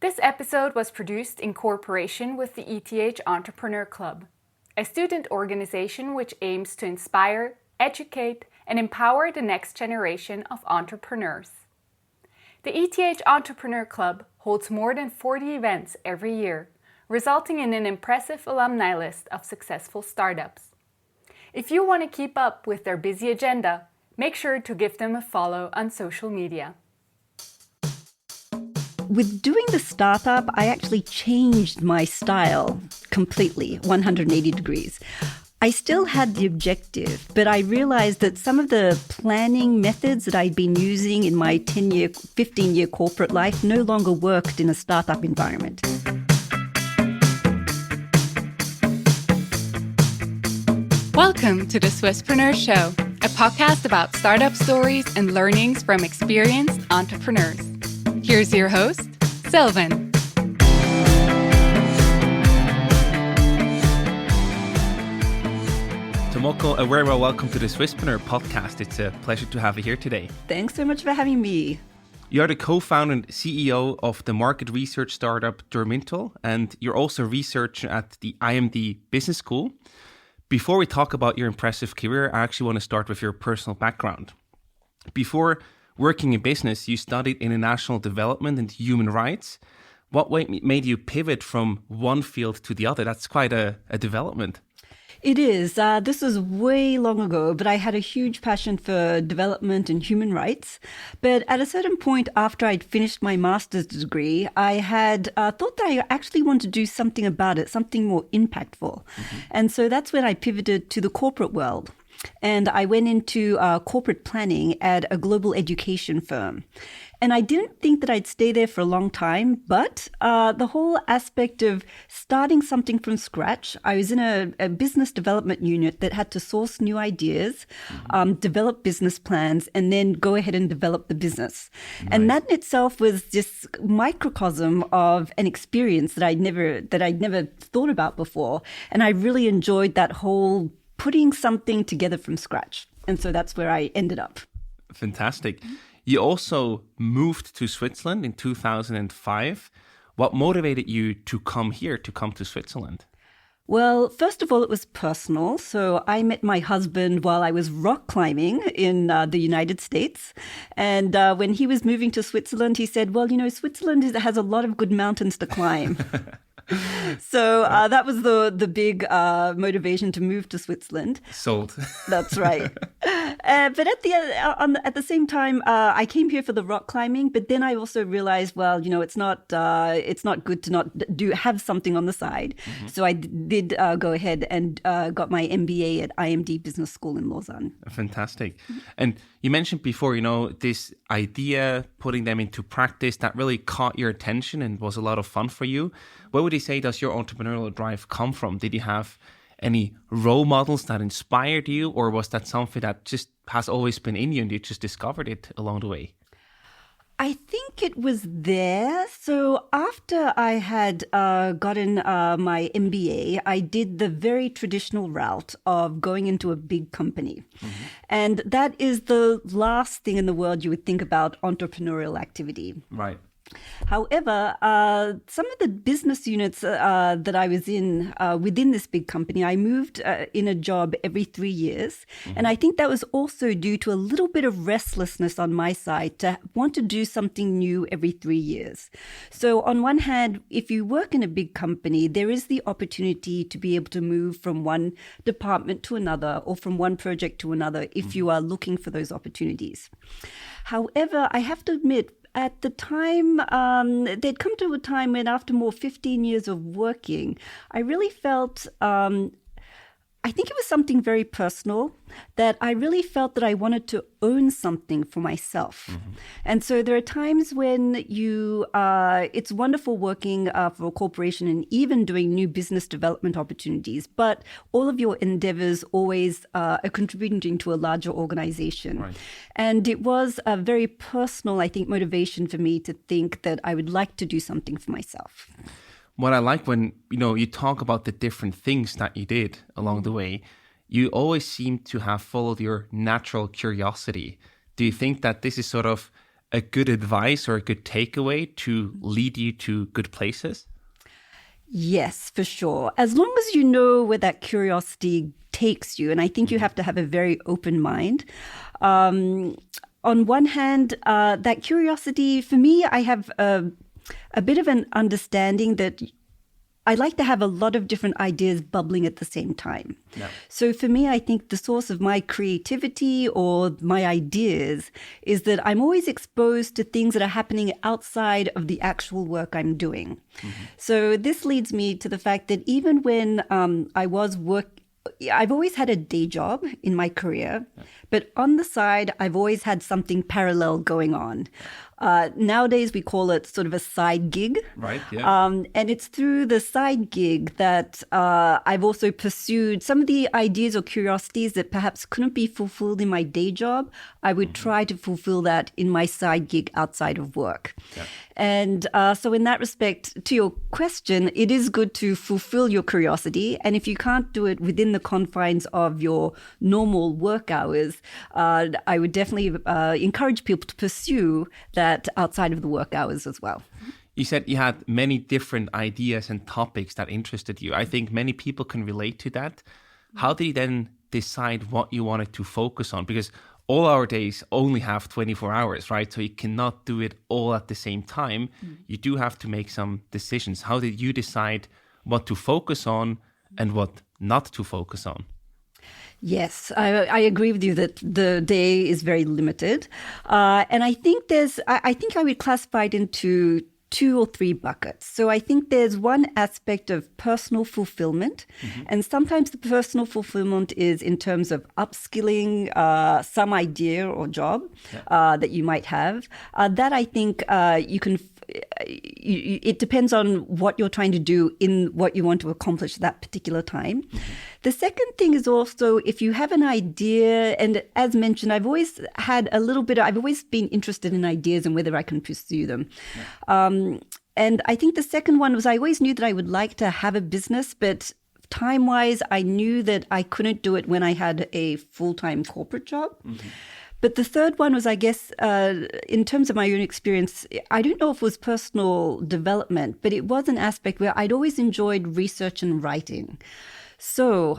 This episode was produced in cooperation with the ETH Entrepreneur Club, a student organization which aims to inspire, educate, and empower the next generation of entrepreneurs. The ETH Entrepreneur Club holds more than 40 events every year, resulting in an impressive alumni list of successful startups. If you want to keep up with their busy agenda, make sure to give them a follow on social media. With doing the startup, I actually changed my style completely, 180 degrees. I still had the objective, but I realized that some of the planning methods that I'd been using in my 10-year, 15-year corporate life no longer worked in a startup environment. Welcome to the Swisspreneur Show, a podcast about startup stories and learnings from experienced entrepreneurs. Here's your host, Sylvan. Tomoko, a very well welcome to the Swisspreneur podcast. It's a pleasure to have you here today. Thanks so much for having me. You are the co-founder and CEO of the market research startup Dermintel, and you're also a researcher at the IMD Business School. Before we talk about your impressive career, I actually want to start with your personal background. Before working in business, you studied international development and human rights. What made you pivot from one field to the other? That's quite a development. It is. This was way long ago, but I had a huge passion for development and human rights. But at a certain point after I'd finished my master's degree, I had thought that I actually wanted to do something about it, something more impactful. And so that's when I pivoted to the corporate world. And I went into corporate planning at a global education firm. And I didn't think that I'd stay there for a long time, but the whole aspect of starting something from scratch, I was in a business development unit that had to source new ideas, develop business plans, and then go ahead and develop the business. Nice. And that in itself was just microcosm of an experience that I'd never thought about before. And I really enjoyed that whole putting something together from scratch. And so that's where I ended up. Fantastic. You also moved to Switzerland in 2005. What motivated you to come to Switzerland? Well, first of all, it was personal. So I met my husband while I was rock climbing in the United States. And when he was moving to Switzerland, he said, well, Switzerland has a lot of good mountains to climb. So that was the big motivation to move to Switzerland. Sold. That's right. But at the same time, I came here for the rock climbing. But then I also realized, well, it's not good to not have something on the side. Mm-hmm. So I did go ahead and got my MBA at IMD Business School in Lausanne. Fantastic. And you mentioned before, this idea, putting them into practice, that really caught your attention and was a lot of fun for you. Where would you say does your entrepreneurial drive come from? Did you have any role models that inspired you, or was that something that just has always been in you and you just discovered it along the way? I think it was there. So after I had gotten my MBA, I did the very traditional route of going into a big company. Mm-hmm. And that is the last thing in the world you would think about entrepreneurial activity. Right. However, some of the business units that I was in within this big company, I moved in a job every 3 years. Mm-hmm. And I think that was also due to a little bit of restlessness on my side to want to do something new every 3 years. So on one hand, if you work in a big company, there is the opportunity to be able to move from one department to another or from one project to another if you are looking for those opportunities. However, I have to admit, at the time, they'd come to a time when after more 15 years of working, I really felt, I think it was something very personal that I really felt that I wanted to own something for myself. Mm-hmm. And so there are times when it's wonderful working for a corporation and even doing new business development opportunities, but all of your endeavors always are contributing to a larger organization. Right. And it was a very personal, I think, motivation for me to think that I would like to do something for myself. What I like when, you talk about the different things that you did along the way, you always seem to have followed your natural curiosity. Do you think that this is sort of a good advice or a good takeaway to lead you to good places? Yes, for sure. As long as you know where that curiosity takes you, and I think you have to have a very open mind. On one hand, that curiosity, for me, I have a bit of an understanding that I like to have a lot of different ideas bubbling at the same time. Yeah. So for me, I think the source of my creativity or my ideas is that I'm always exposed to things that are happening outside of the actual work I'm doing. Mm-hmm. So this leads me to the fact that even when I've always had a day job in my career, but on the side, I've always had something parallel going on. Nowadays, we call it sort of a side gig. Right, yeah. And it's through the side gig that I've also pursued some of the ideas or curiosities that perhaps couldn't be fulfilled in my day job. I would try to fulfill that in my side gig outside of work. Yeah. And so in that respect, to your question, it is good to fulfill your curiosity. And if you can't do it within the confines of your normal work hours, I would definitely encourage people to pursue that outside of the work hours as well. You said you had many different ideas and topics that interested you. I think many people can relate to that. How did you then decide what you wanted to focus on? Because all our days only have 24 hours, right? So you cannot do it all at the same time. You do have to make some decisions. How did you decide what to focus on and what not to focus on? Yes, I agree with you that the day is very limited. And I think I think I would classify it into 2 or 3 buckets. So I think there's one aspect of personal fulfillment. Mm-hmm. And sometimes the personal fulfillment is in terms of upskilling some idea or job that you might have. That I think you can... it depends on what you're trying to do in what you want to accomplish at that particular time. Mm-hmm. The second thing is also if you have an idea, and as mentioned, I've always been interested in ideas and whether I can pursue them. Yeah. And I think the second one was I always knew that I would like to have a business, but time-wise, I knew that I couldn't do it when I had a full-time corporate job. Mm-hmm. But the third one was, I guess, in terms of my own experience, I don't know if it was personal development, but it was an aspect where I'd always enjoyed research and writing. So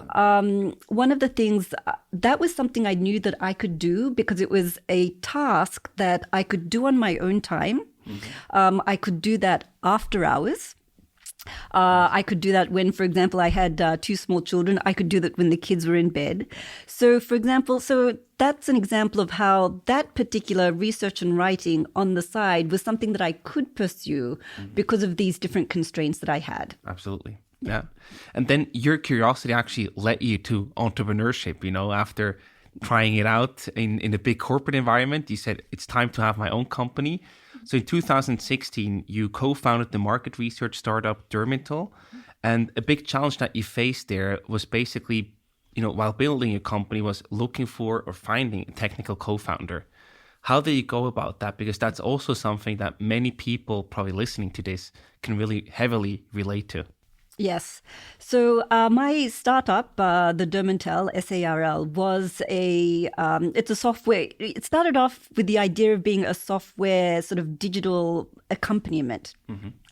one of the things, that was something I knew that I could do because it was a task that I could do on my own time. Mm-hmm. I could do that after hours. I could do that when, for example, I had 2 small children. I could do that when the kids were in bed. So, for example, that's an example of how that particular research and writing on the side was something that I could pursue because of these different constraints that I had. Absolutely. Yeah. And then your curiosity actually led you to entrepreneurship, after trying it out in a big corporate environment. You said, it's time to have my own company. So in 2016, you co-founded the market research startup Dermintel. And a big challenge that you faced there was basically, while building a company, was looking for or finding a technical co-founder. How did you go about that? Because that's also something that many people probably listening to this can really heavily relate to. Yes. So my startup, the Dermintel, SARL, was it's a software. It started off with the idea of being a software sort of digital accompaniment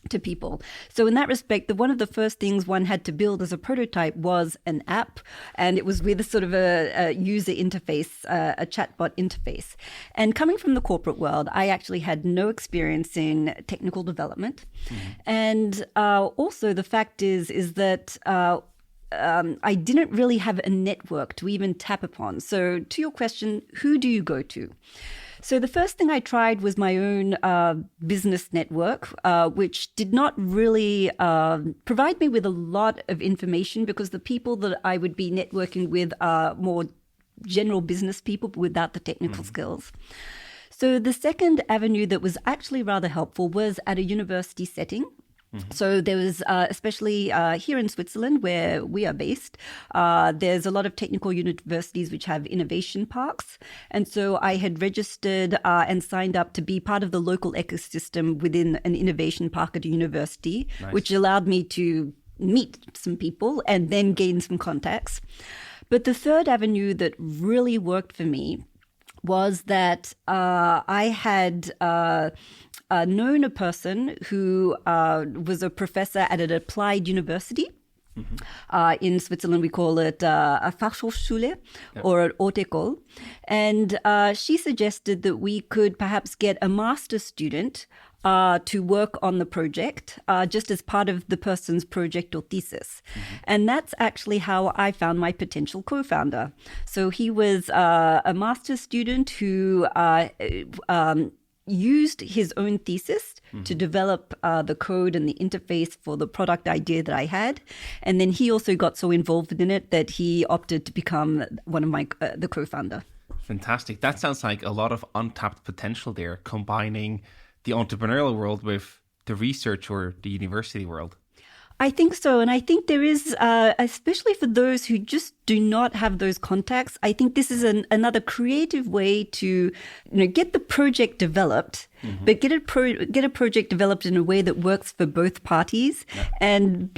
to people. So in that respect, one of the first things one had to build as a prototype was an app, and it was with a sort of a user interface, a chatbot interface. And coming from the corporate world, I actually had no experience in technical development. And also the fact is that I didn't really have a network to even tap upon. So to your question, who do you go to? So the first thing I tried was my own business network, which did not really provide me with a lot of information because the people that I would be networking with are more general business people without the technical skills. So the second avenue that was actually rather helpful was at a university setting. So there was, especially here in Switzerland, where we are based, there's a lot of technical universities which have innovation parks. And so I had registered and signed up to be part of the local ecosystem within an innovation park at a university, which allowed me to meet some people and then gain some contacts. But the third avenue that really worked for me was that I had known a person who was a professor at an applied university. In Switzerland, we call it a Fachhochschule or an Haute École. And she suggested that we could perhaps get a master's student to work on the project, just as part of the person's project or thesis. And that's actually how I found my potential co-founder. So he was a master's student who used his own thesis to develop the code and the interface for the product idea that I had. And then he also got so involved in it that he opted to become one of the co-founder. Fantastic. That sounds like a lot of untapped potential there, combining the entrepreneurial world with the research or the university world. I think so. And I think there is, especially for those who just do not have those contacts, I think this is another creative way to get the project developed, but get a project developed in a way that works for both parties. Yeah. And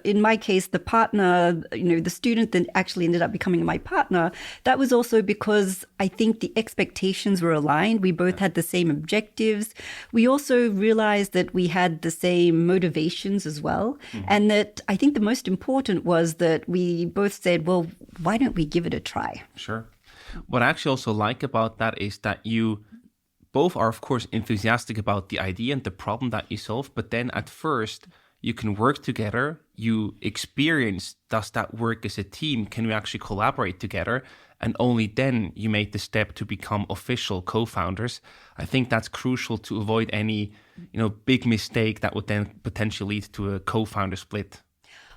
in my case, the partner, the student that actually ended up becoming my partner, that was also because I think the expectations were aligned. We both had the same objectives. We also realized that we had the same motivations as well. And that I think the most important was that we both said, well, why don't we give it a try? Sure. What I actually also like about that is that you both are, of course, enthusiastic about the idea and the problem that you solve. But then at first, you can work together. You experience, does that work as a team? Can we actually collaborate together? And only then you made the step to become official co-founders. I think that's crucial to avoid any, big mistake that would then potentially lead to a co-founder split.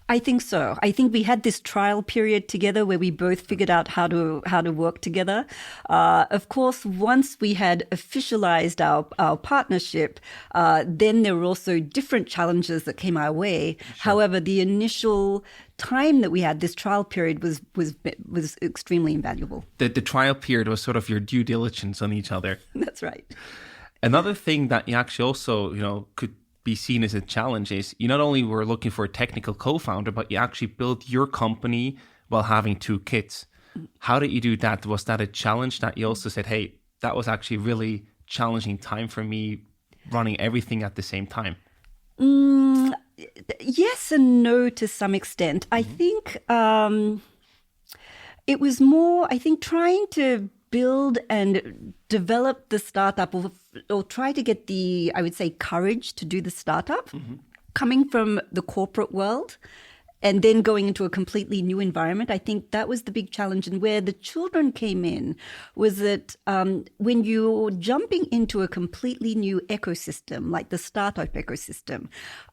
I think so. I think we had this trial period together where we both figured out how to work together. Of course, once we had officialized our partnership, then there were also different challenges that came our way. Sure. However, the initial time that we had, this trial period, was extremely invaluable. The trial period was sort of your due diligence on each other. That's right. Another thing that you actually also, could be seen as a challenge is you not only were looking for a technical co-founder, but you actually built your company while having 2 kids. How did you do that? Was that a challenge that you also said, hey, that was actually a really challenging time for me running everything at the same time? Yes and no to some extent. I think it was more, trying to build and develop the startup or try to get the, I would say, courage to do the startup, coming from the corporate world and then going into a completely new environment. I think that was the big challenge. And where the children came in was that when you're jumping into a completely new ecosystem, like the startup ecosystem,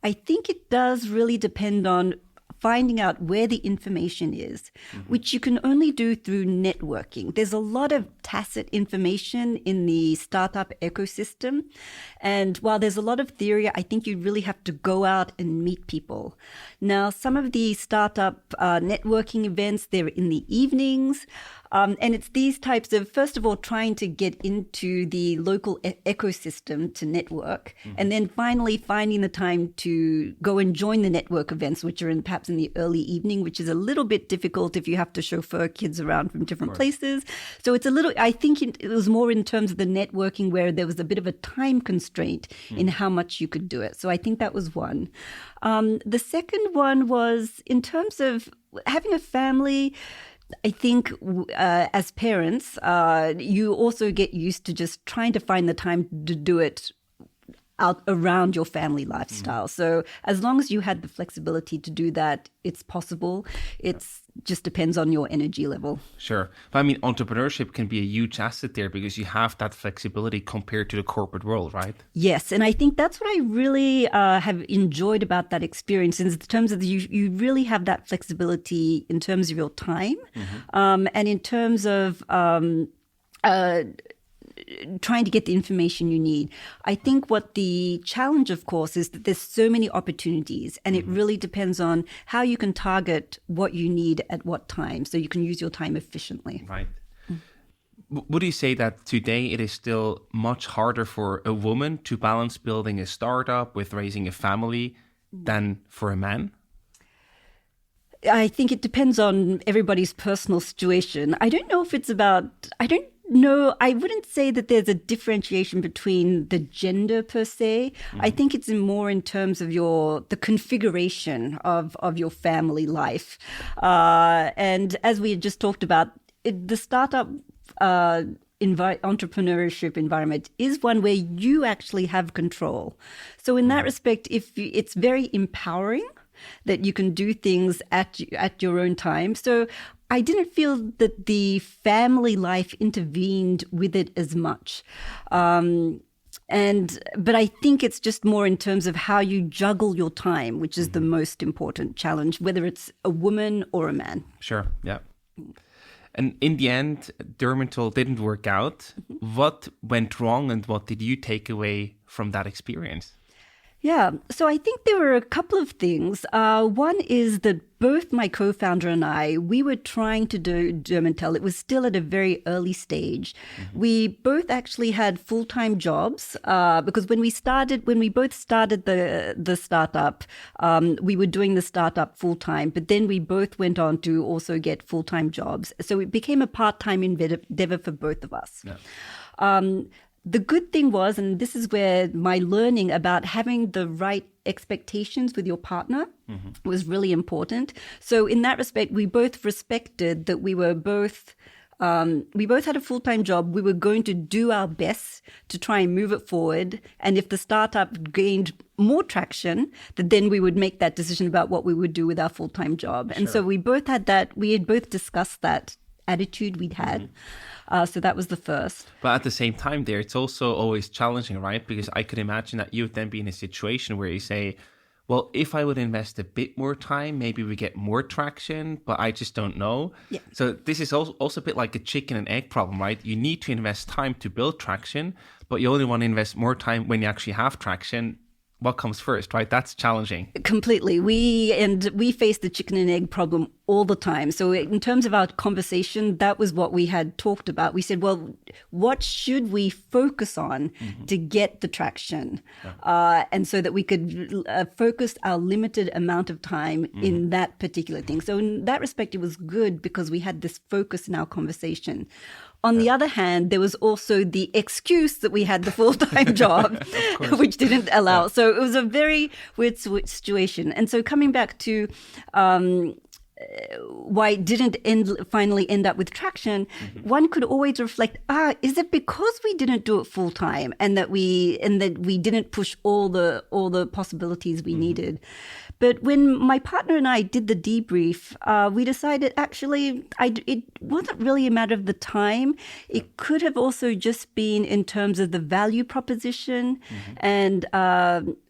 I think it does really depend on finding out where the information is, which you can only do through networking. There's a lot of tacit information in the startup ecosystem. And while there's a lot of theory, I think you really have to go out and meet people. Now, some of the startup networking events, they're in the evenings. And it's these types of, first of all, trying to get into the local ecosystem to network, and then finally finding the time to go and join the network events, which are perhaps in the early evening, which is a little bit difficult if you have to chauffeur kids around from different places. So it's a little, I think it was more in terms of the networking where there was a bit of a time constraint in how much you could do it. So I think that was one. The second one was in terms of having a family. I think as parents, you also get used to just trying to find the time to do it out around your family lifestyle. So as long as you had the flexibility to do that, it's possible. It just depends on your energy level. Sure. But I mean, entrepreneurship can be a huge asset there because you have that flexibility compared to the corporate world, right? Yes. And I think that's what I really have enjoyed about that experience in terms of you really have that flexibility in terms of your time and in terms of trying to get the information you need. I think what the challenge, of course, is that there's so many opportunities and it really depends on how you can target what you need at what time so you can use your time efficiently. Right. Would you say that today it is still much harder for a woman to balance building a startup with raising a family than for a man? I think it depends on everybody's personal situation. I don't know if it's about, I don't No, I wouldn't say that there's a differentiation between the gender per se. I think it's more in terms of the configuration of your family life. And as we had just talked about, the startup entrepreneurship environment is one where you actually have control. So in that respect, it's very empowering that you can do things at your own time. So I didn't feel that the family life intervened with it as much. But I think it's just more in terms of how you juggle your time, which is the most important challenge, whether it's a woman or a man. Sure, yeah. And in the end, Dermintel didn't work out. What went wrong and what did you take away from that experience? Yeah, so I think there were a couple of things. One is that both my co-founder and I, we were trying to do Dermintel. It was still at a very early stage. We both actually had full-time jobs because when we both started the startup, we were doing the startup full-time, but then we both went on to also get full-time jobs. So it became a part-time endeavor for both of us. Yeah. The good thing was, and this is where my learning about having the right expectations with your partner was really important. So in that respect, we both respected that we both had a full-time job. We were going to do our best to try and move it forward. And if the startup gained more traction, then we would make that decision about what we would do with our full-time job. And so we both had that. We had both discussed that attitude we'd had. So that was the first. But at the same time there, it's also always challenging, right? Because I could imagine that you would then be in a situation where you say, well, if I would invest a bit more time, maybe we get more traction, but I just don't know. Yeah. So this is also a bit like a chicken and egg problem, right? You need to invest time to build traction, but you only want to invest more time when you actually have traction. What comes first, right? That's challenging. Completely. We face the chicken and egg problem all the time. So in terms of our conversation, that was what we had talked about. We said, well, what should we focus on to get the traction? Yeah. And so that we could focus our limited amount of time in that particular thing. So in that respect, it was good because we had this focus in our conversation. On the other hand, there was also the excuse that we had the full-time job, which didn't allow. Yeah. So it was a very weird situation. And so coming back to why it didn't finally end up with traction, one could always reflect, is it because we didn't do it full time and that we didn't push all the possibilities we needed? But when my partner and I did the debrief, we decided actually it wasn't really a matter of the time. It could have also just been in terms of the value proposition. And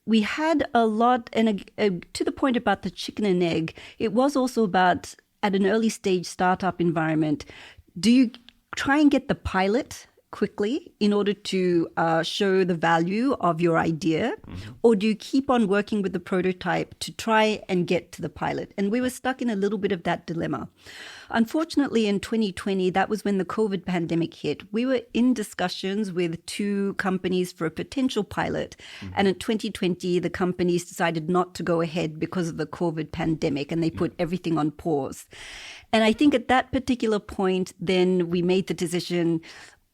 we had a lot, and to the point about the chicken and egg, it was also about, at an early stage startup environment, do you try and get the pilot quickly in order to show the value of your idea, or do you keep on working with the prototype to try and get to the pilot? And we were stuck in a little bit of that dilemma. Unfortunately, in 2020, that was when the COVID pandemic hit. We were in discussions with 2 companies for a potential pilot. And in 2020, the companies decided not to go ahead because of the COVID pandemic, and they put everything on pause. And I think at that particular point, then we made the decision,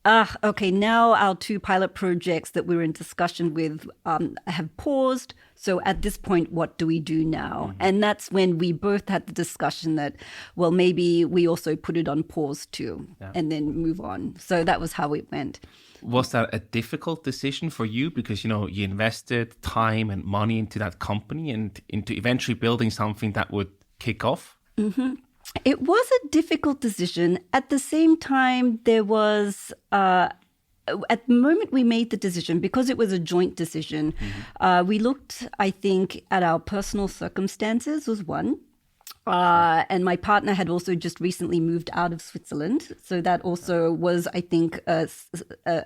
okay, now our 2 pilot projects that we were in discussion with have paused. So at this point, what do we do now? And that's when we both had the discussion that, well, maybe we also put it on pause too, and then move on. So that was how it went. Was that a difficult decision for you? Because, you invested time and money into that company and into eventually building something that would kick off? It was a difficult decision. At the same time, there was, at the moment we made the decision, because it was a joint decision, we looked, I think, at our personal circumstances was one. And my partner had also just recently moved out of Switzerland. So that also was, I think, a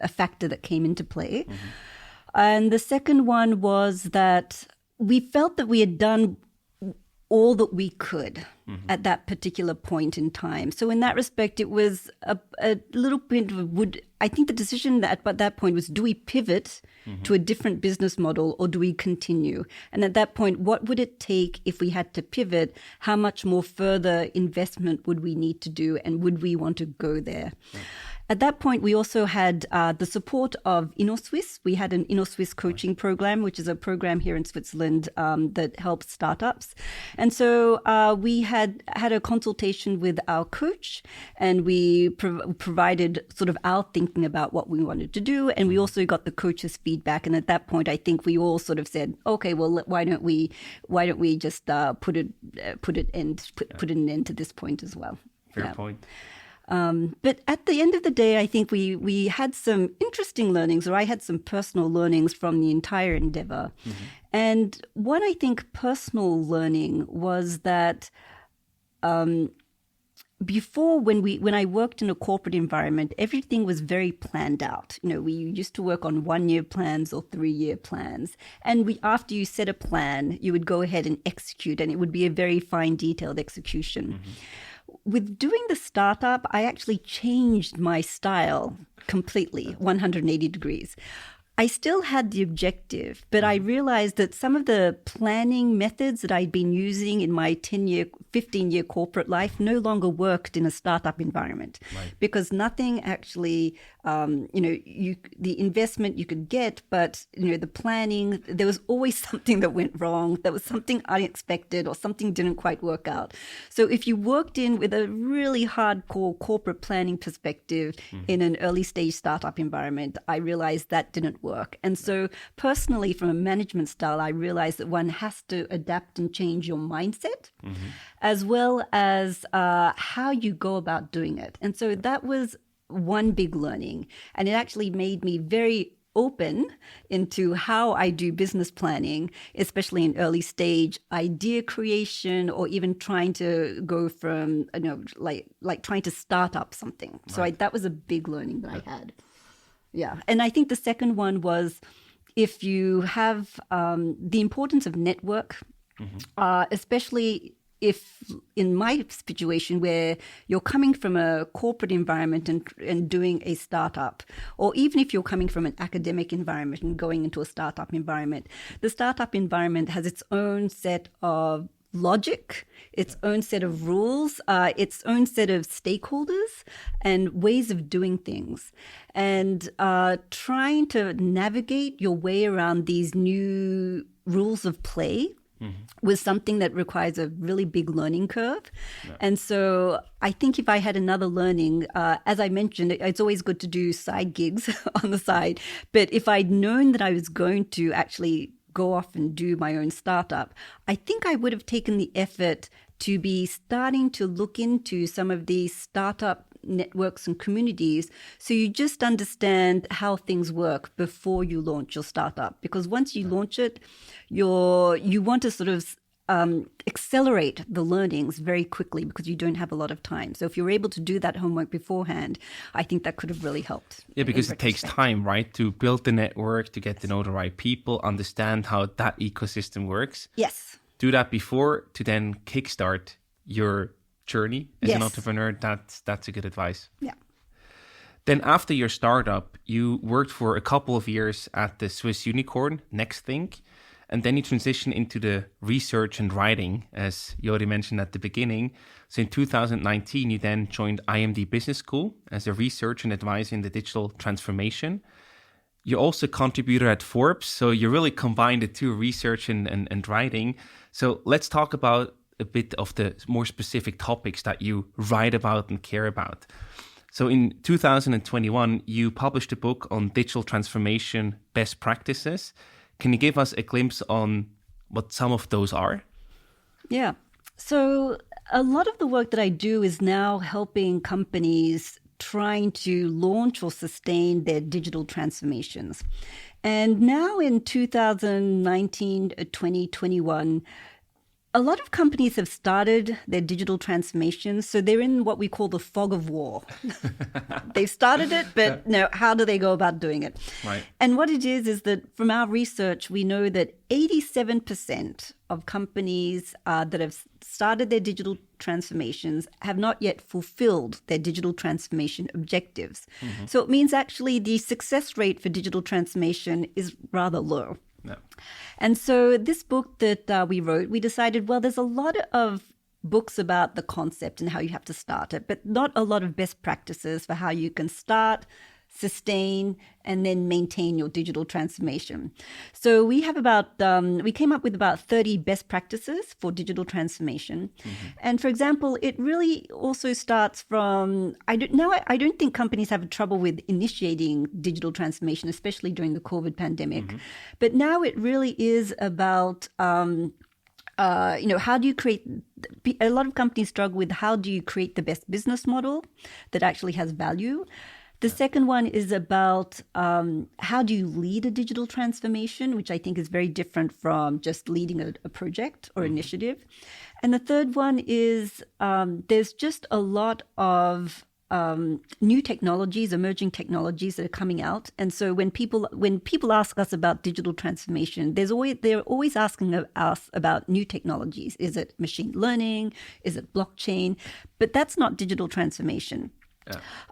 factor that came into play. And the second one was that we felt that we had done all that we could at that particular point in time. So in that respect, it was a little bit of I think the decision at that point was, do we pivot to a different business model or do we continue? And at that point, what would it take if we had to pivot? How much more further investment would we need to do? And would we want to go there? At that point, we also had the support of InnoSwiss. We had an InnoSwiss coaching program, which is a program here in Switzerland that helps startups. And so we had a consultation with our coach, and we provided sort of our thinking about what we wanted to do. And we also got the coach's feedback. And at that point, I think we all sort of said, okay, well, why don't we just put an end to this point as well. Fair point. But at the end of the day, I think we had some interesting learnings, or I had some personal learnings from the entire endeavor. Mm-hmm. And one, I think, personal learning was that before, when I worked in a corporate environment, everything was very planned out. We used to work on 1-year plans or 3-year plans. And after you set a plan, you would go ahead and execute, and it would be a very fine, detailed execution. Mm-hmm. With doing the startup, I actually changed my style completely, 180 degrees. I still had the objective, but I realized that some of the planning methods that I'd been using in my 15-year corporate life no longer worked in a startup environment. Right. Because nothing actually, the investment you could get, but, the planning, there was always something that went wrong. There was something unexpected or something didn't quite work out. So if you worked in with a really hardcore corporate planning perspective in an early stage startup environment, I realized that didn't work. And so personally, from a management style, I realized that one has to adapt and change your mindset, as well as how you go about doing it. And so that was one big learning. And it actually made me very open into how I do business planning, especially in early stage idea creation, or even trying to go from, like trying to start up something. Right. So that was a big learning that I had. Yeah. And I think the second one was, if you have the importance of network, especially if in my situation where you're coming from a corporate environment and doing a startup, or even if you're coming from an academic environment and going into a startup environment, the startup environment has its own set of logic, its own set of rules, its own set of stakeholders and ways of doing things. And trying to navigate your way around these new rules of play was something that requires a really big learning curve. Yeah. And so I think if I had another learning, as I mentioned, it's always good to do side gigs on the side. But if I'd known that I was going to actually go off and do my own startup, I think I would have taken the effort to be starting to look into some of these startup networks and communities, so you just understand how things work before you launch your startup. Because once you launch it, you want to sort of accelerate the learnings very quickly, because you don't have a lot of time. So if you're able to do that homework beforehand, I think that could have really helped. Yeah, because it takes time, right? To build the network, to get to know the right people, understand how that ecosystem works. Yes. Do that before, to then kickstart your journey as an entrepreneur. That's a good advice. Yeah. Then after your startup, you worked for a couple of years at the Swiss unicorn, NextThink, and then you transitioned into the research and writing, as you already mentioned at the beginning. So in 2019, you then joined IMD Business School as a researcher and advisor in the digital transformation. You also contributed at Forbes, so you really combined the two, research and writing. So let's talk about a bit of the more specific topics that you write about and care about. So in 2021, you published a book on digital transformation best practices. Can you give us a glimpse on what some of those are? Yeah. So a lot of the work that I do is now helping companies trying to launch or sustain their digital transformations. And now in 2019, 2021, a lot of companies have started their digital transformations, so they're in what we call the fog of war. They've started it, but how do they go about doing it? Right. And what it is that from our research, we know that 87% of companies that have started their digital transformations have not yet fulfilled their digital transformation objectives. So it means actually the success rate for digital transformation is rather low. No. And so this book that we wrote, we decided, well, there's a lot of books about the concept and how you have to start it, but not a lot of best practices for how you can start, sustain, and then maintain your digital transformation. So we have we came up with about 30 best practices for digital transformation. And for example, it really also starts from, I don't think companies have trouble with initiating digital transformation, especially during the COVID pandemic. But now it really is about, how do you create, a lot of companies struggle with how do you create the best business model that actually has value. The second one is about how do you lead a digital transformation, which I think is very different from just leading a project or initiative. And the third one is there's just a lot of new technologies, emerging technologies that are coming out. And so when people ask us about digital transformation, they're always asking us about new technologies. Is it machine learning? Is it blockchain? But that's not digital transformation.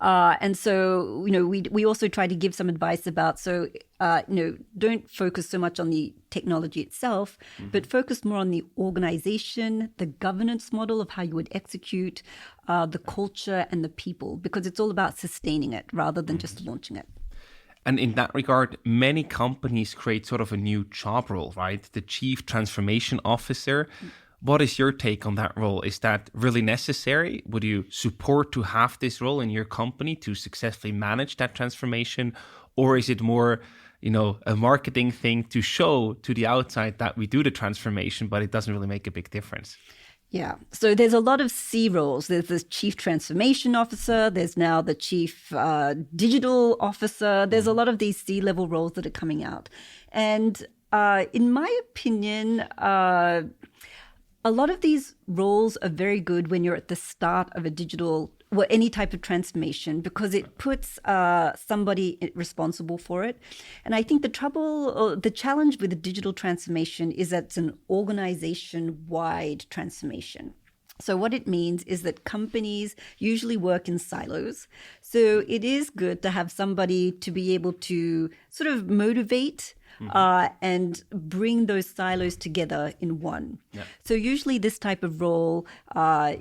Yeah. And so, we also try to give some advice about, don't focus so much on the technology itself, but focus more on the organization, the governance model of how you would execute, the culture and the people, because it's all about sustaining it rather than just launching it. And in that regard, many companies create sort of a new job role, right? The Chief Transformation Officer. What is your take on that role? Is that really necessary? Would you support to have this role in your company to successfully manage that transformation? Or is it more, a marketing thing to show to the outside that we do the transformation, but it doesn't really make a big difference? Yeah. So there's a lot of C roles. There's the Chief Transformation Officer. There's now the Chief Digital Officer. There's a lot of these C-level roles that are coming out. And in my opinion, a lot of these roles are very good when you're at the start of any type of transformation, because it puts somebody responsible for it. And I think the challenge with the digital transformation is that it's an organization-wide transformation. So what it means is that companies usually work in silos. So it is good to have somebody to be able to sort of motivate and bring those silos together in one. Yeah. So usually this type of role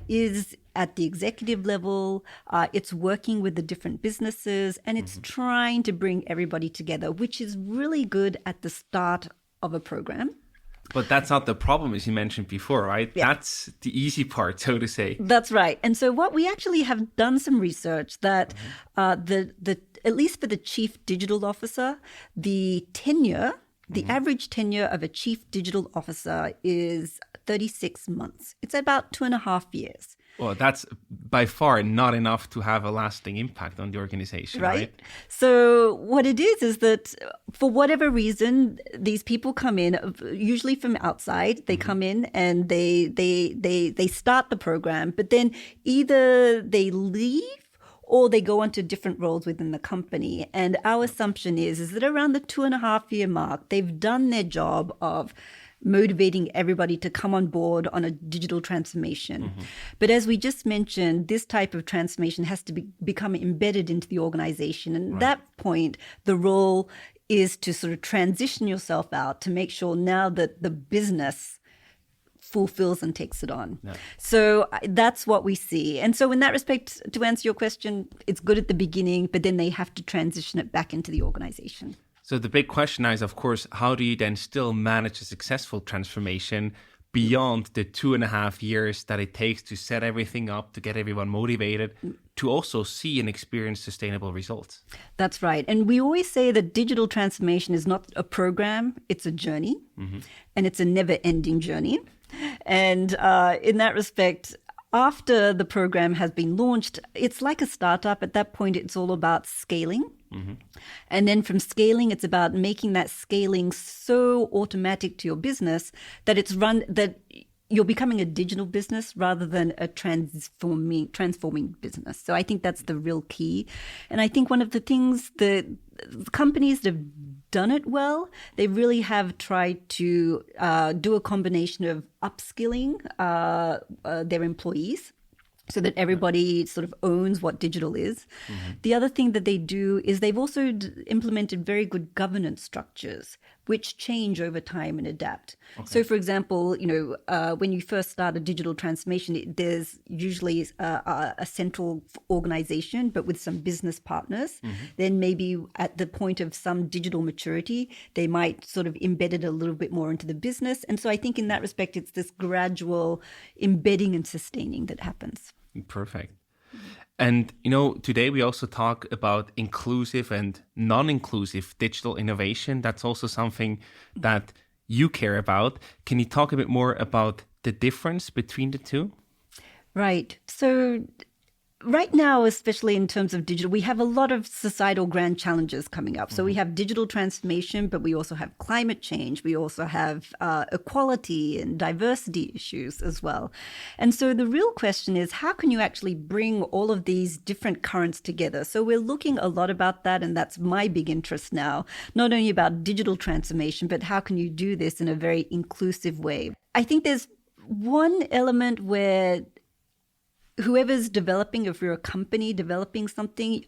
is at the executive level. It's working with the different businesses, and it's trying to bring everybody together, which is really good at the start of a program. But that's not the problem, as you mentioned before, right? Yeah. That's the easy part, so to say. That's right. And so what we actually have done some research that at least for the Chief Digital Officer, the average tenure of a Chief Digital Officer is 36 months. It's about 2.5 years. Well, that's by far not enough to have a lasting impact on the organization, right? So what it is that for whatever reason, these people come in, usually from outside. They come in and they start the program, but then either they leave or they go on to different roles within the company. And our assumption is that around the 2.5-year mark, they've done their job of motivating everybody to come on board on a digital transformation. But as we just mentioned, this type of transformation has to become embedded into the organization. And at that point, the role is to sort of transition yourself out to make sure now that the business fulfills and takes it on. Yeah. So that's what we see. And so in that respect, to answer your question, it's good at the beginning, but then they have to transition it back into the organization. So the big question now is, of course, how do you then still manage a successful transformation beyond the 2.5 years that it takes to set everything up, to get everyone motivated, to also see and experience sustainable results? That's right. And we always say that digital transformation is not a program, it's a journey. And it's a never-ending journey. And in that respect, after the program has been launched, it's like a startup. At that point, it's all about scaling. And then from scaling, it's about making that scaling so automatic to your business that that you're becoming a digital business rather than a transforming business. So I think that's the real key. And I think one of the things that companies that have done it well, they really have tried to do a combination of upskilling their employees, so that everybody sort of owns what digital is. The other thing that they do is they've also implemented very good governance structures which change over time and adapt. So, for example, when you first start a digital transformation, there's usually a central organization, but with some business partners. Then maybe at the point of some digital maturity, they might sort of embed it a little bit more into the business. And so I think in that respect, it's this gradual embedding and sustaining that happens. Perfect. And, today we also talk about inclusive and non-inclusive digital innovation. That's also something that you care about. Can you talk a bit more about the difference between the two? Right. So right now, especially in terms of digital, we have a lot of societal grand challenges coming up. So we have digital transformation, but we also have climate change. We also have equality and diversity issues as well. And so the real question is, how can you actually bring all of these different currents together? So we're looking a lot about that, and that's my big interest now, not only about digital transformation, but how can you do this in a very inclusive way? I think there's one element where whoever's developing, if you're a company developing something,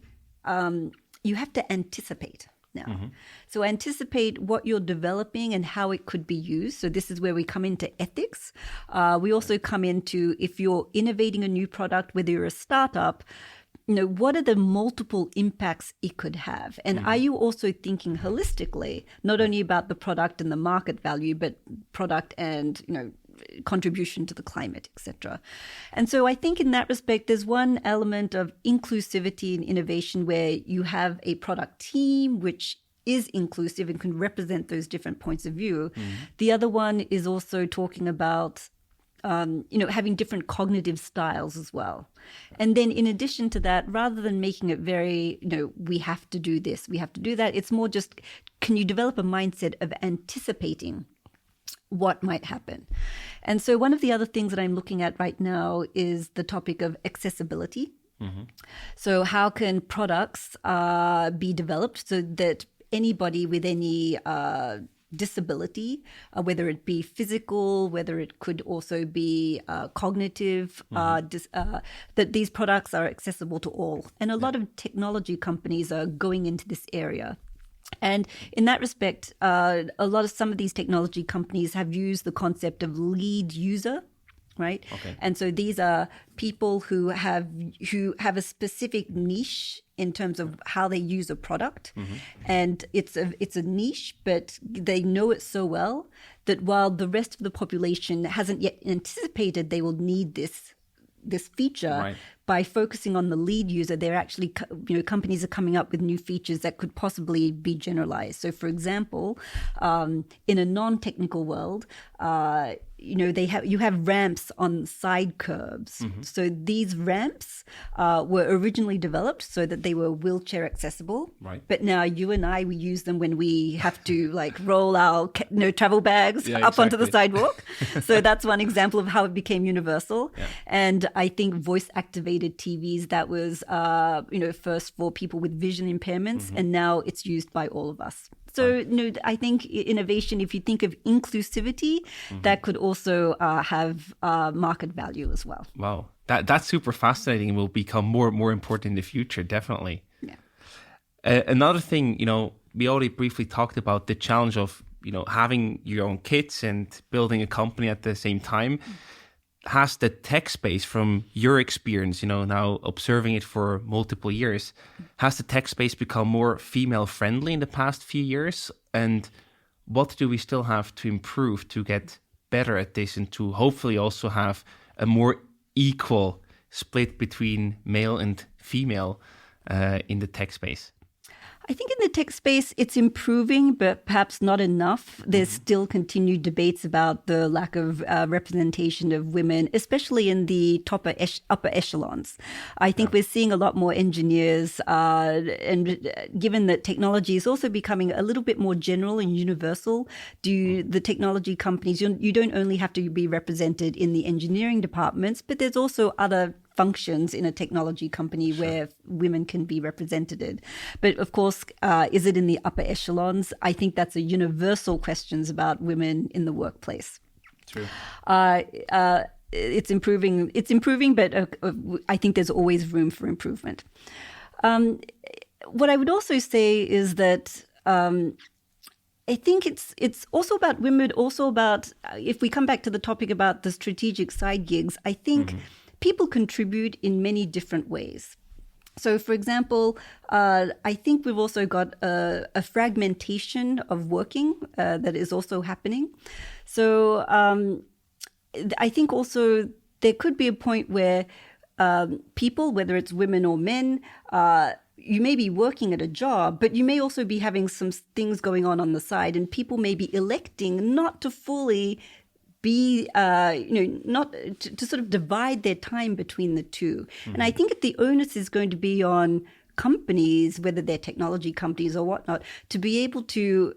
you have to anticipate now. So anticipate what you're developing and how it could be used. So this is where we come into ethics. We also come into, if you're innovating a new product, whether you're a startup, what are the multiple impacts it could have? And are you also thinking holistically, not only about the product and the market value, but product and, contribution to the climate, etc. And so I think in that respect, there's one element of inclusivity and innovation where you have a product team which is inclusive and can represent those different points of view. The other one is also talking about having different cognitive styles as well. And then in addition to that, rather than making it very, we have to do this, we have to do that, it's more just, can you develop a mindset of anticipating what might happen? And so one of the other things that I'm looking at right now is the topic of accessibility. So how can products be developed so that anybody with any disability, whether it be physical, whether it could also be cognitive, that these products are accessible to all. And a lot of technology companies are going into this area. And in that respect, some of these technology companies have used the concept of lead user, right? And so these are people who have a specific niche in terms of how they use a product. And it's a niche, but they know it so well that while the rest of the population hasn't yet anticipated they will need this feature, by focusing on the lead user, they're actually, companies are coming up with new features that could possibly be generalized. So, for example, in a non-technical world, you have ramps on side curbs. So these ramps were originally developed so that they were wheelchair accessible. But now you and I, we use them when we have to roll our travel bags up onto the sidewalk. So that's one example of how it became universal. And I think voice activated TVs, that was first for people with vision impairments, and now it's used by all of us. So I think innovation, if you think of inclusivity, that could also have market value as well. Wow, that's super fascinating and will become more and more important in the future, definitely. Another thing, we already briefly talked about the challenge of having your own kids and building a company at the same time. Has the tech space, from your experience, now observing it for multiple years, has the tech space become more female friendly in the past few years? And what do we still have to improve to get better at this and to hopefully also have a more equal split between male and female in the tech space? I think in the tech space, it's improving, but perhaps not enough. There's still continued debates about the lack of representation of women, especially in the upper echelons. I think we're seeing a lot more engineers, and given that technology is also becoming a little bit more general and universal, the technology companies, you don't only have to be represented in the engineering departments, but there's also other functions in a technology company where women can be represented. But of course, is it in the upper echelons? I think that's a universal question about women in the workplace. True. It's improving, but I think there's always room for improvement. What I would also say is that I think it's also about women, also about, if we come back to the topic about the strategic side gigs, I think people contribute in many different ways. So, for example, I think we've also got a fragmentation of working that is also happening. So I think also there could be a point where people, whether it's women or men, you may be working at a job, but you may also be having some things going on the side, and people may be electing not to fully be, not to sort of divide their time between the two. And I think the onus is going to be on companies, whether they're technology companies or whatnot, to be able to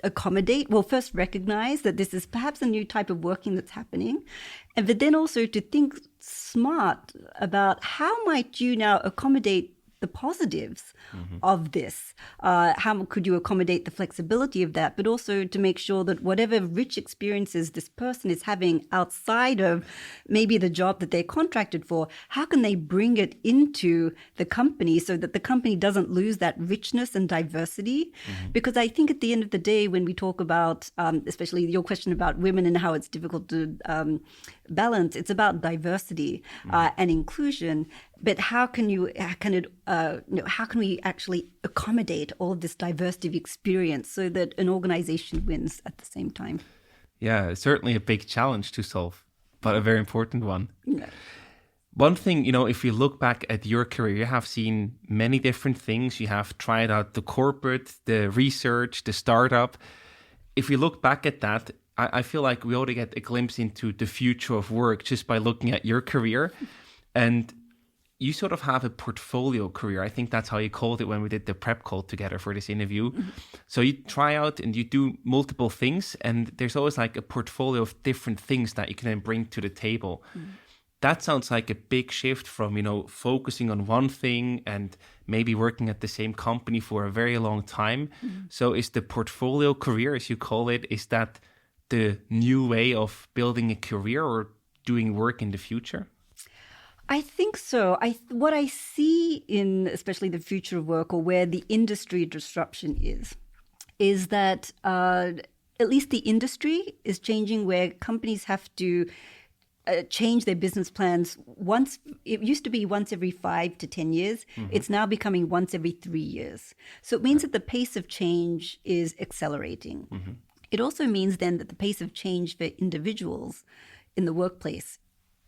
accommodate, well, first recognize that this is perhaps a new type of working that's happening, but then also to think smart about how might you now accommodate the positives of this. How could you accommodate the flexibility of that, but also to make sure that whatever rich experiences this person is having outside of maybe the job that they're contracted for, how can they bring it into the company so that the company doesn't lose that richness and diversity? Because I think at the end of the day, when we talk about, especially your question about women and how it's difficult to balance, it's about diversity and inclusion. But how can we actually accommodate all of this diversity of experience so that an organization wins at the same time? Yeah, certainly a big challenge to solve, but a very important one. Yeah. One thing, if you look back at your career, you have seen many different things. You have tried out the corporate, the research, the startup. If you look back at that, I feel like we ought to get a glimpse into the future of work just by looking at your career. And you sort of have a portfolio career. I think that's how you called it when we did the prep call together for this interview. So you try out and you do multiple things, and there's always like a portfolio of different things that you can then bring to the table. That sounds like a big shift from, focusing on one thing and maybe working at the same company for a very long time. So is the portfolio career, as you call it, is that the new way of building a career or doing work in the future? I think so. What I see in especially the future of work, or where the industry disruption is that at least the industry is changing, where companies have to change their business plans once. It used to be once every 5 to 10 years. It's now becoming once every 3 years. So it means that the pace of change is accelerating. It also means then that the pace of change for individuals in the workplace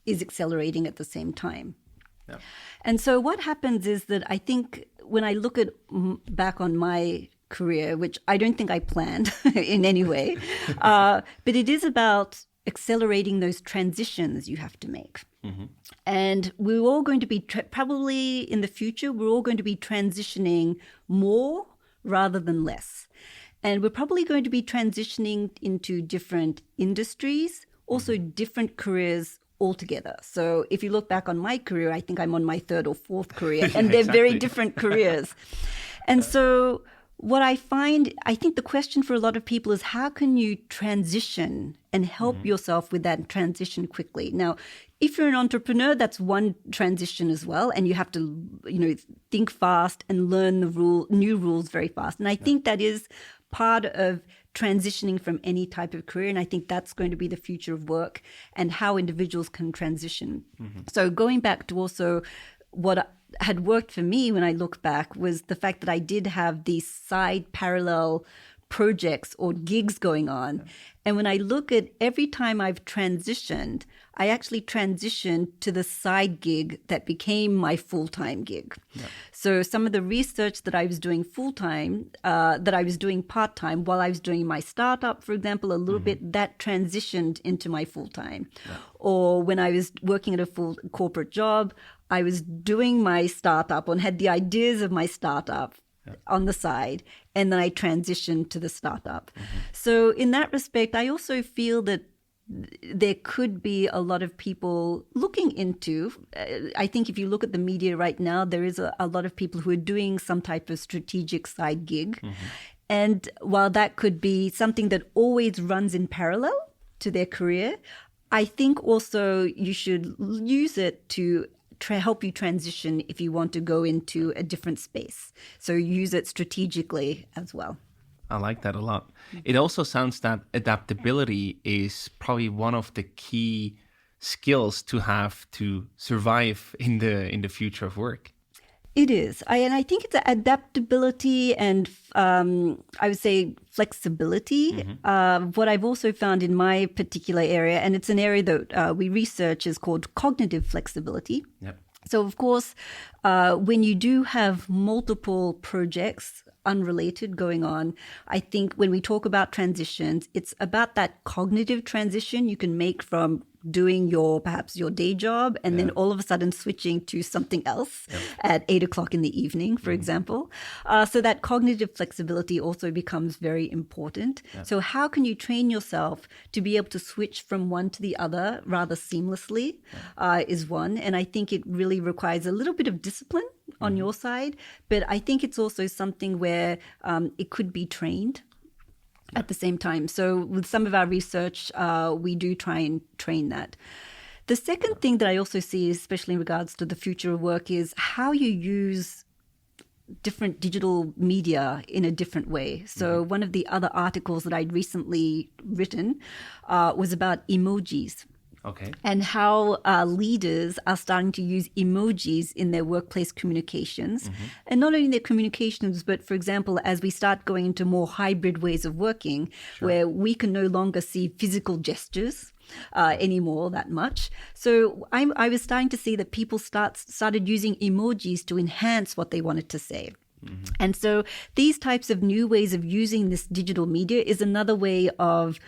is accelerating at the same time. Yeah. And so what happens is that I think when I look back on my career, which I don't think I planned in any way, but it is about accelerating those transitions you have to make. And we're all going to be, probably in the future, we're all going to be transitioning more rather than less. And we're probably going to be transitioning into different industries, also different careers altogether. So if you look back on my career, I think I'm on my 3rd or 4th career, and they're very different careers. And so what I find, I think the question for a lot of people is, how can you transition and help yourself with that transition quickly? Now, if you're an entrepreneur, that's one transition as well, and you have to, think fast and learn the new rules very fast. And I think that is part of transitioning from any type of career. And I think that's going to be the future of work and how individuals can transition. So going back to also what had worked for me when I look back was the fact that I did have these side parallel projects or gigs going on. And when I look at every time I've transitioned, I actually transitioned to the side gig that became my full-time gig. Yeah. So some of the research that I was doing full-time, that I was doing part-time while I was doing my startup, for example, a little bit, that transitioned into my full-time. Yeah. Or when I was working at a full corporate job, I was doing my startup and had the ideas of my startup on the side, and then I transitioned to the startup. So in that respect, I also feel that there could be a lot of people looking into, I think if you look at the media right now, there is a lot of people who are doing some type of strategic side gig. And while that could be something that always runs in parallel to their career, I think also you should use it to help you transition if you want to go into a different space. So use it strategically as well. I like that a lot. It also sounds that adaptability is probably one of the key skills to have to survive in the future of work. It is. And I think it's adaptability and I would say flexibility. What I've also found in my particular area, and it's an area that we research, is called cognitive flexibility. Yep. So, of course, when you do have multiple projects unrelated going on, I think when we talk about transitions, it's about that cognitive transition you can make from doing perhaps your day job and then all of a sudden switching to something else at 8 o'clock in the evening, for example. So that cognitive flexibility also becomes very important. So how can you train yourself to be able to switch from one to the other rather seamlessly is one. And I think it really requires a little bit of discipline on your side, but I think it's also something where it could be trained at the same time. So with some of our research, we do try and train that. The second thing that I also see, especially in regards to the future of work, is how you use different digital media in a different way. So one of the other articles that I'd recently written was about emojis. Okay. And how leaders are starting to use emojis in their workplace communications. And not only their communications, but for example, as we start going into more hybrid ways of working, where we can no longer see physical gestures anymore that much. So I was starting to see that people started using emojis to enhance what they wanted to say. And so these types of new ways of using this digital media is another way of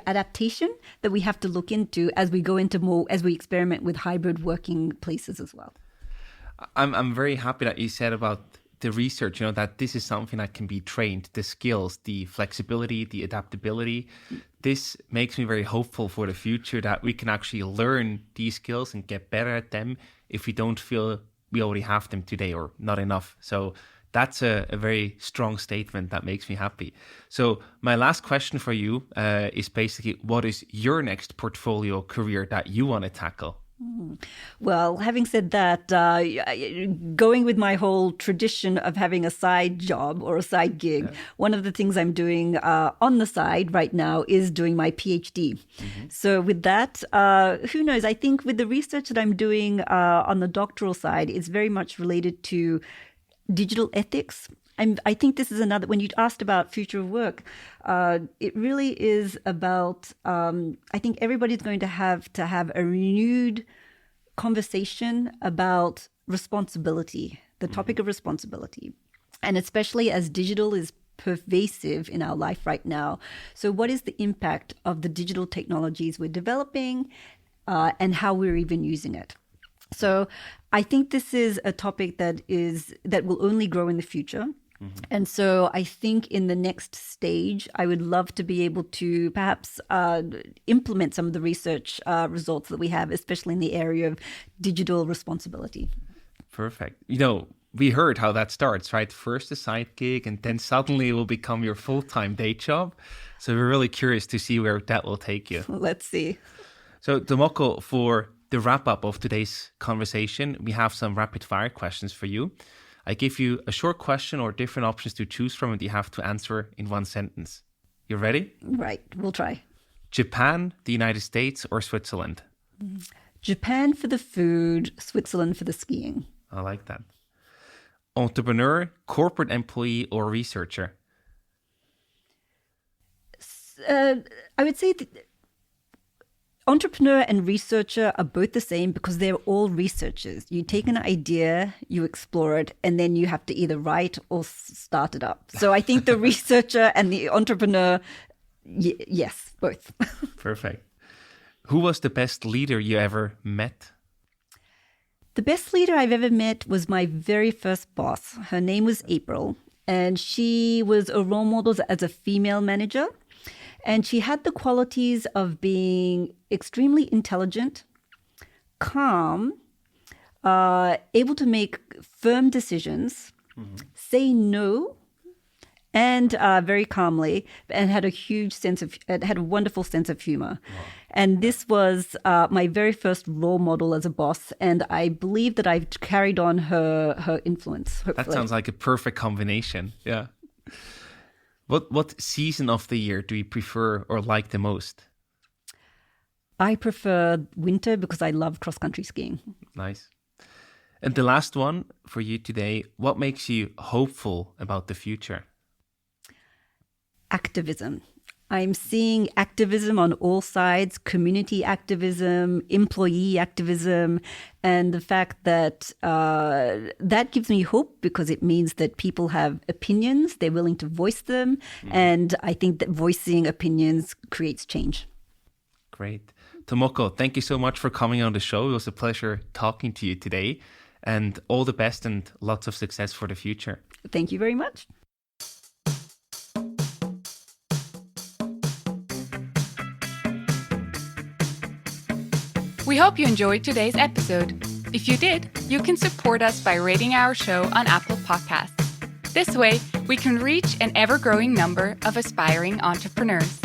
adaptation that we have to look into as we go into as we experiment with hybrid working places as well. I'm very happy that you said about the research, that this is something that can be trained, the skills, the flexibility, the adaptability. This makes me very hopeful for the future that we can actually learn these skills and get better at them if we don't feel we already have them today or not enough. So that's a very strong statement that makes me happy. So my last question for you is basically, what is your next portfolio career that you want to tackle? Well, having said that, going with my whole tradition of having a side job or a side gig, one of the things I'm doing on the side right now is doing my PhD. So with that, who knows? I think with the research that I'm doing on the doctoral side, it's very much related to digital ethics. I think this is another, when you asked about future of work, it really is about, I think everybody's going to have a renewed conversation about responsibility, the topic of responsibility. And especially as digital is pervasive in our life right now. So what is the impact of the digital technologies we're developing and how we're even using it? So I think this is a topic that will only grow in the future. And so I think in the next stage, I would love to be able to perhaps implement some of the research results that we have, especially in the area of digital responsibility. Perfect. We heard how that starts, right? First a side gig, and then suddenly it will become your full-time day job. So we're really curious to see where that will take you. Let's see. So Tomoko, for the wrap-up of today's conversation, we have some rapid-fire questions for you. I give you a short question or different options to choose from, and you have to answer in one sentence. You ready? Right, we'll try. Japan, the United States, or Switzerland? Japan for the food, Switzerland for the skiing. I like that. Entrepreneur, corporate employee, or researcher? I would say entrepreneur and researcher are both the same because they're all researchers. You take an idea, you explore it, and then you have to either write or start it up. So I think the researcher and the entrepreneur, yes, both. Perfect. Who was the best leader you ever met? The best leader I've ever met was my very first boss. Her name was April, and she was a role model as a female manager. And she had the qualities of being extremely intelligent, calm, able to make firm decisions, say no, and very calmly, and had a wonderful sense of humor. Wow. And this was my very first role model as a boss. And I believe that I've carried on her influence. Hopefully. That sounds like a perfect combination. Yeah. What season of the year do you prefer or like the most? I prefer winter because I love cross-country skiing. Nice. And the last one for you today, what makes you hopeful about the future? Activism. I'm seeing activism on all sides, community activism, employee activism, and the fact that that gives me hope because it means that people have opinions, they're willing to voice them, and I think that voicing opinions creates change. Great. Tomoko, thank you so much for coming on the show. It was a pleasure talking to you today, and all the best and lots of success for the future. Thank you very much. We hope you enjoyed today's episode. If you did, you can support us by rating our show on Apple Podcasts. This way, we can reach an ever-growing number of aspiring entrepreneurs.